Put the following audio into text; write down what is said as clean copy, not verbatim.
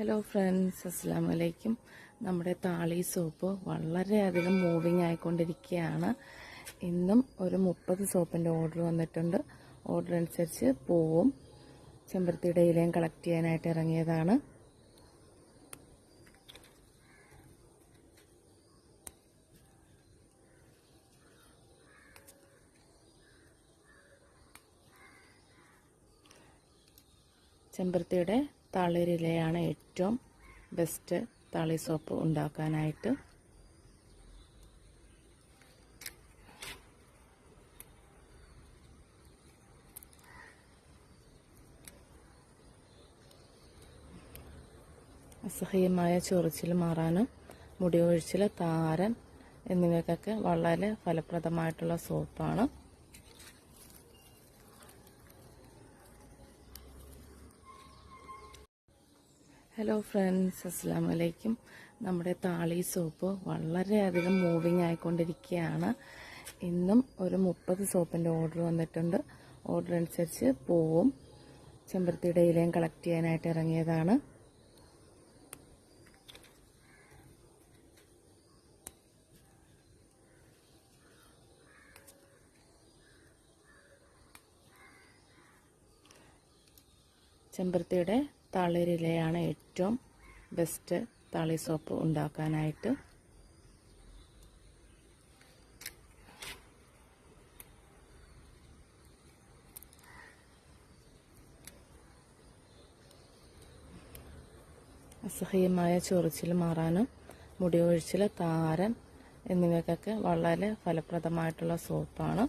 Hello friends, അസ്സലാമു അലൈക്കും. നമ്മുടെ താളി സോപ്പ് വളരെയധികം മൂവിങ് ആയിക്കൊണ്ടിരിക്കുകയാണ്. ഇന്നും ഒരു 30 സോപ്പിൻ്റെ ഓർഡർ വന്നിട്ടുണ്ട്. ഓർഡർ അനുസരിച്ച് പൂവും ചെമ്പരത്തിയുടെ ഇലയും കളക്ട് ചെയ്യാനായിട്ട് ഇറങ്ങിയതാണ്. ചെമ്പരത്തിയുടെ തളിരിലയാണ് ഏറ്റവും ബെസ്റ്റ് താളി സോപ്പ് ഉണ്ടാക്കാനായിട്ട്. അസഹ്യമായ ചൊറിച്ചിൽ മാറാനും മുടി കൊഴിച്ചിൽ, താരൻ എന്നിവയ്ക്കൊക്കെ വളരെ ഫലപ്രദമായിട്ടുള്ള സോപ്പാണ്. ഹലോ ഫ്രണ്ട്സ്, അസ്സലാമു അലൈക്കും. നമ്മുടെ താളി സോപ്പ് വളരെയധികം മൂവിങ് ആയിക്കൊണ്ടിരിക്കുകയാണ്. ഇന്നും ഒരു 30 സോപ്പിൻ്റെ ഓർഡർ വന്നിട്ടുണ്ട്. ഓർഡർ അനുസരിച്ച് പൂവും ചെമ്പരത്തിയുടെ ഇലയും കളക്ട് ചെയ്യാനായിട്ട് ഇറങ്ങിയതാണ്. ചെമ്പരത്തിയുടെ തളിരിലയാണ് ഏറ്റവും ബെസ്റ്റ് താളി സോപ്പ് ഉണ്ടാക്കാനായിട്ട്. അസഹ്യമായ ചൊറിച്ചിൽ മാറാനും മുടി കൊഴിച്ചിൽ, താരൻ എന്നിവയ്ക്കൊക്കെ വളരെ ഫലപ്രദമായിട്ടുള്ള സോപ്പാണ്.